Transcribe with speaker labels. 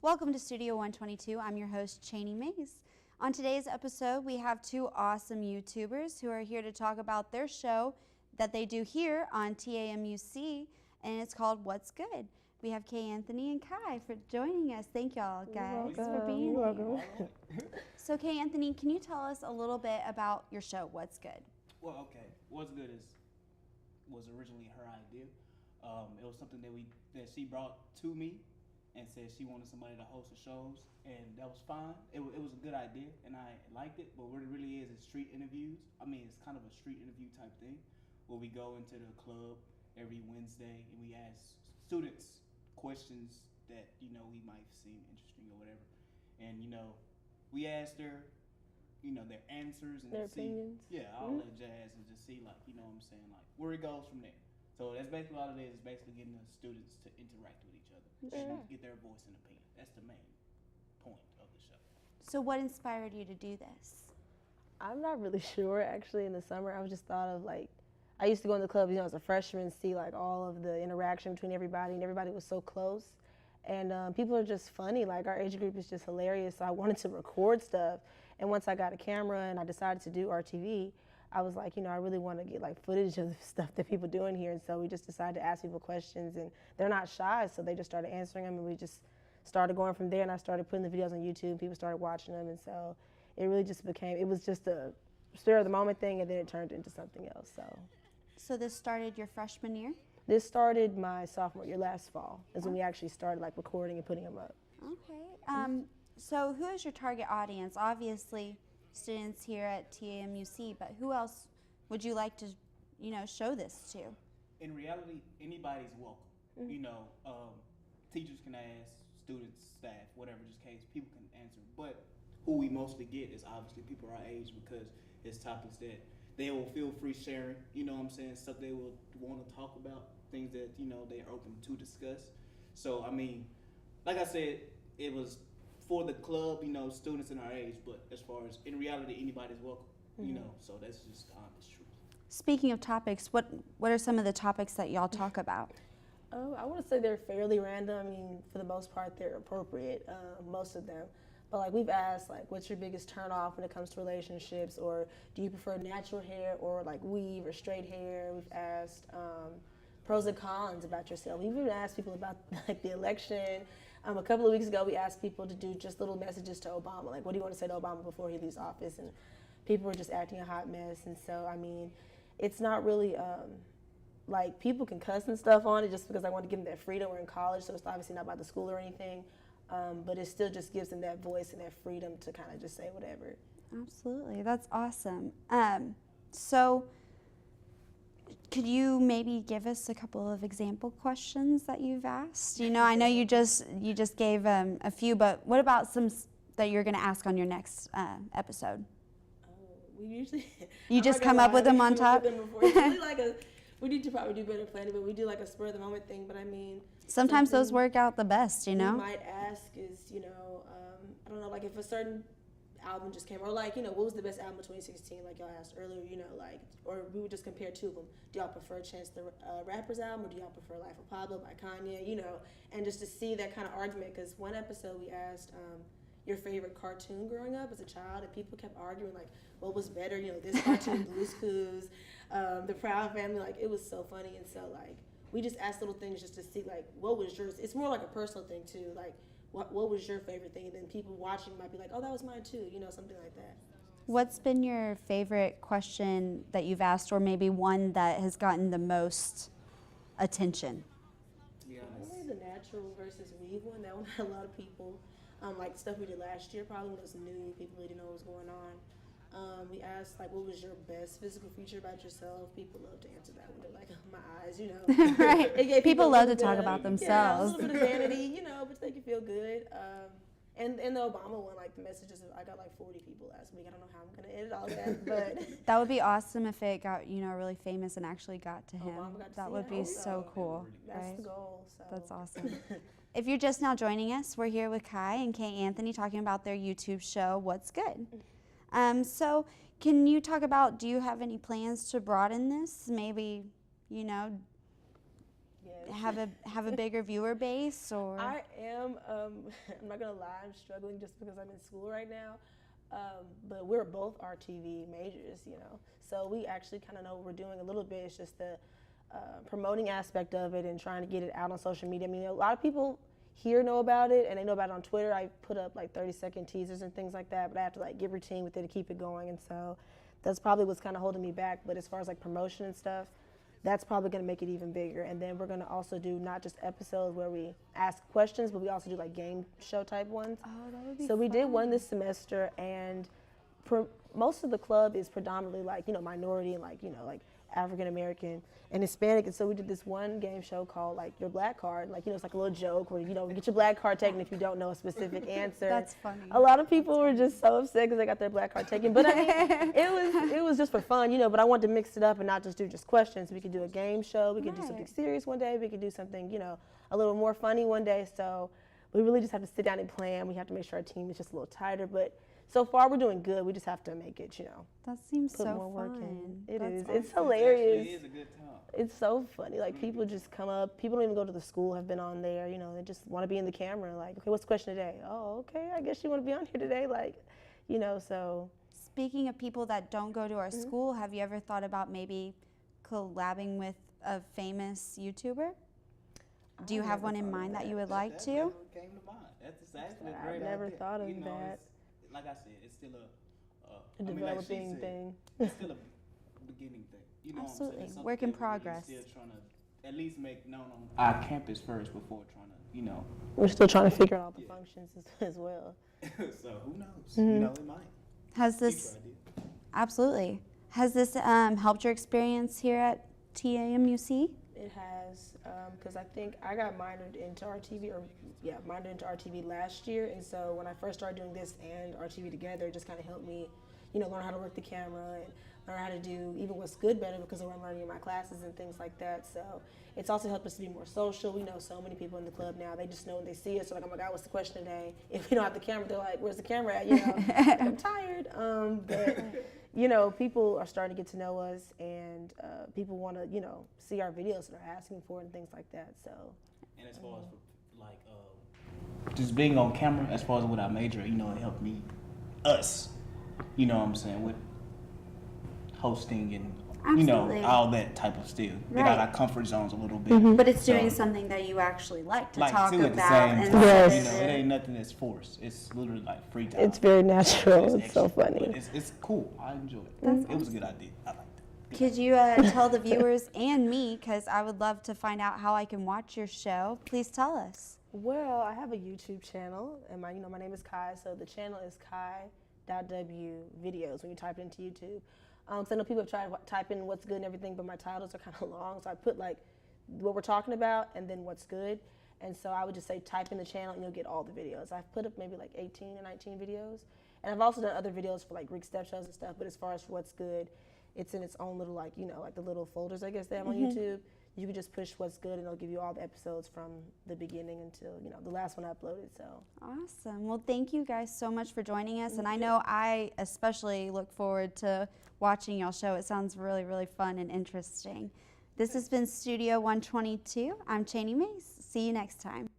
Speaker 1: Welcome to Studio 122. I'm your host, Cheyne Mayes. On today's episode, we have two awesome YouTubers who are here to talk about their show that they do here on TAMUC, and it's called What's Good. We have Kay Anthony and Kai for joining us. Thank y'all, guys, for being here. So, Kay Anthony, can you tell us a little bit about your show, What's Good?
Speaker 2: Well, okay. What's Good was originally her idea. It was something that she brought to me and said she wanted somebody to host the shows, and that was fine. It was a good idea, and I liked it. But what it really is street interviews. I mean, it's kind of a street interview type thing, where we go into the club every Wednesday and we ask students questions that we might seem interesting or whatever, and we ask their their answers and
Speaker 3: their opinions.
Speaker 2: Yeah, all that jazz, and just see what I'm saying, where it goes from there. So that's basically all it is. It's basically getting the students to interact with each other and get their voice and opinion. That's the main point of the show.
Speaker 1: So what inspired you to do this?
Speaker 3: I'm not really sure, actually. In the summer, I was just thought of I used to go in the club, as a freshman, see all of the interaction between everybody, and everybody was so close. And people are just funny. Our age group is just hilarious. So I wanted to record stuff. And once I got a camera and I decided to do RTV, I was like, I really want to get footage of the stuff that people do in here. And so we just decided to ask people questions, and they're not shy, so they just started answering them, and we just started going from there. And I started putting the videos on YouTube. People started watching them, and so it really just it was just a spur of the moment thing, and then it turned into something else.
Speaker 1: So this started your freshman year?
Speaker 3: This started my sophomore year, last fall, is when we actually started recording and putting them up.
Speaker 1: Okay. So who is your target audience? Obviously, students here at TAMUC, but who else would you like to, show this to?
Speaker 2: In reality, anybody's welcome. Teachers can ask, students, staff, whatever the case, people can answer. But who we mostly get is obviously people our age, because it's topics that they will feel free sharing, stuff they will want to talk about, things that, they're open to discuss. So, like I said, it was for the club, students in our age, but as far as in reality, anybody's welcome, so that's just the honest truth.
Speaker 1: Speaking of topics, what are some of the topics that y'all talk about?
Speaker 3: I want to say they're fairly random. For the most part, they're appropriate, most of them. But we've asked, what's your biggest turn off when it comes to relationships, or do you prefer natural hair or weave or straight hair? We've asked pros and cons about yourself. We've even asked people about the election. A couple of weeks ago, we asked people to do just little messages to Obama, what do you want to say to Obama before he leaves office? And people were just acting a hot mess. And so, it's not really, people can cuss and stuff on it just because I want to give them that freedom. We're in college, so it's obviously not about the school or anything. But it still just gives them that voice and that freedom to kind of just say whatever.
Speaker 1: Absolutely. That's awesome. So could you maybe give us a couple of example questions that you've asked? I know you just gave a few, but what about some that you're going to ask on your next episode?
Speaker 3: We usually...
Speaker 1: You just come up with them on top?
Speaker 3: We need to probably do better planning, but we do a spur of the moment thing. But
Speaker 1: sometimes those work out the best,
Speaker 3: We might ask is, I don't know, if a certain album just came, or what was the best album of 2016, y'all asked earlier, or we would just compare two of them. Do y'all prefer Chance the Rapper's album, or do y'all prefer Life of Pablo by Kanye, and just to see that kind of argument, because one episode we asked your favorite cartoon growing up as a child, and people kept arguing, what was better, this cartoon, Blue's Clues, The Proud Family, it was so funny. And so, we just asked little things just to see, what was yours? It's more a personal thing, too, what was your favorite thing? And then people watching might be oh, that was mine, too, something like that.
Speaker 1: What's been your favorite question that you've asked, or maybe one that has gotten the most attention?
Speaker 2: Yeah,
Speaker 3: probably the natural versus weave one. That one had a lot of people. Stuff we did last year probably was new. People really didn't know what was going on. We asked, what was your best physical feature about yourself? People love to answer that one. They're my eyes,
Speaker 1: Right. People love to talk about themselves.
Speaker 3: Yeah, a little bit of vanity, but to make you feel good. And the Obama one, the messages, I got 40 people last week. I don't know how I'm going to edit all that, but...
Speaker 1: That would be awesome if it got, really famous and actually got to him.
Speaker 3: That
Speaker 1: would be so cool.
Speaker 3: That's
Speaker 1: right?
Speaker 3: the goal. So.
Speaker 1: That's awesome. If you're just now joining us, we're here with Kai and Kay Anthony talking about their YouTube show, What's Good. So can you talk about, do you have any plans to broaden this? Maybe,
Speaker 3: Yes.
Speaker 1: have a bigger viewer base, or?
Speaker 3: I am. I'm not gonna lie. I'm struggling just because I'm in school right now. But we're both RTV majors, so we actually kind of know what we're doing a little bit. It's just the promoting aspect of it and trying to get it out on social media. I mean, a lot of people here know about it, and they know about it on Twitter. I put up like 30-second teasers and things like that, but I have to like get routine with it to keep it going, and so that's probably what's kind of holding me back. But as far as like promotion and stuff, that's probably going to make it even bigger. And then we're going to also do not just episodes where we ask questions, but we also do like game show type ones.
Speaker 1: Oh, that would be
Speaker 3: So we
Speaker 1: fun.
Speaker 3: did one this semester, and most of the club is predominantly like, minority and like, like African American and Hispanic. And so we did this one game show called like Your Black Card. Like, it's like a little joke where, you get your black card taken if you don't know a specific answer.
Speaker 1: That's funny.
Speaker 3: A lot of people were just so upset because they got their black card taken. But I mean, it was just for fun, but I wanted to mix it up and not just do just questions. We could do a game show. We could do something serious one day. We could do something, a little more funny one day. So we really just have to sit down and plan. We have to make sure our team is just a little tighter. But so far, we're doing good. We just have to make it,
Speaker 1: That seems
Speaker 3: put
Speaker 1: so
Speaker 3: more work
Speaker 1: fun.
Speaker 3: in. It is.
Speaker 1: That's
Speaker 3: It's
Speaker 1: awesome.
Speaker 3: hilarious.
Speaker 2: It is a good time.
Speaker 3: It's so funny. Like, people just come up. People don't even go to the school, have been on there. They just want to be in the camera. Like, okay, what's the question today? Oh, okay, I guess you want to be on here today. Like, so.
Speaker 1: Speaking of people that don't go to our school, have you ever thought about maybe collabing with a famous YouTuber? Do you have one in mind that you would like to?
Speaker 2: That's what came to mind. That's actually a great
Speaker 3: I've never
Speaker 2: idea.
Speaker 3: thought of that.
Speaker 2: Like I said, it's still
Speaker 3: A developing thing.
Speaker 2: It's still a beginning thing. You know
Speaker 1: Absolutely.
Speaker 2: what I'm saying? It's something
Speaker 1: Work in
Speaker 2: that we're
Speaker 1: progress.
Speaker 2: Still trying to at least make known on our campus first before trying to,
Speaker 3: We're still trying to figure out the functions as well.
Speaker 2: So who knows? It might.
Speaker 1: Has this
Speaker 2: Future idea.
Speaker 1: absolutely has this helped your experience here at TAMUC?
Speaker 3: It has, because I think I got minored into RTV last year, and so when I first started doing this and RTV together, it just kind of helped me, learn how to work the camera and learn how to do even what's good better because of what I'm learning in my classes and things like that. So it's also helped us to be more social. We know so many people in the club now. They just know when they see us, they're like, oh my God, what's the question today? If we don't have the camera, they're like, where's the camera at? Like, I'm tired. But people are starting to get to know us, and people want to, see our videos and are asking for it and things like that. So.
Speaker 2: And as far as just being on camera, as far as with our major, it helped us, what I'm saying, with hosting and,
Speaker 1: Absolutely.
Speaker 2: all that type of stuff. Get
Speaker 1: Right.
Speaker 2: out our comfort zones a little bit.
Speaker 1: But it's doing
Speaker 2: So-
Speaker 1: something that you actually like to
Speaker 2: Like,
Speaker 1: talk
Speaker 2: too, at the
Speaker 1: about.
Speaker 2: same
Speaker 1: And
Speaker 2: time,
Speaker 3: Yes.
Speaker 2: it ain't nothing that's forced. It's literally like free time.
Speaker 3: It's very natural. It's so
Speaker 2: extra,
Speaker 3: funny.
Speaker 2: but it's cool. I enjoy it.
Speaker 1: That's
Speaker 2: It was a good idea. I liked it.
Speaker 1: Could you tell the viewers and me, because I would love to find out how I can watch your show, please tell us.
Speaker 3: Well, I have a YouTube channel, and my name is Kai, so the channel is kai.w videos when you type it into YouTube. So I know people have tried to type in what's good and everything, but my titles are kind of long, so I put like what we're talking about and then what's good. And so I would just say type in the channel and you'll get all the videos. I've put up maybe like 18 or 19 videos. And I've also done other videos for like Greek step shows and stuff, but as far as what's good, it's in its own little like the little folders I guess they have on YouTube. You can just push what's good and it'll give you all the episodes from the beginning until, the last one I uploaded, so.
Speaker 1: Awesome. Well, thank you guys so much for joining us. And I know I especially look forward to watching y'all show. It sounds really, really fun and interesting. This has been Studio 122. I'm Cheyne Mayes. See you next time.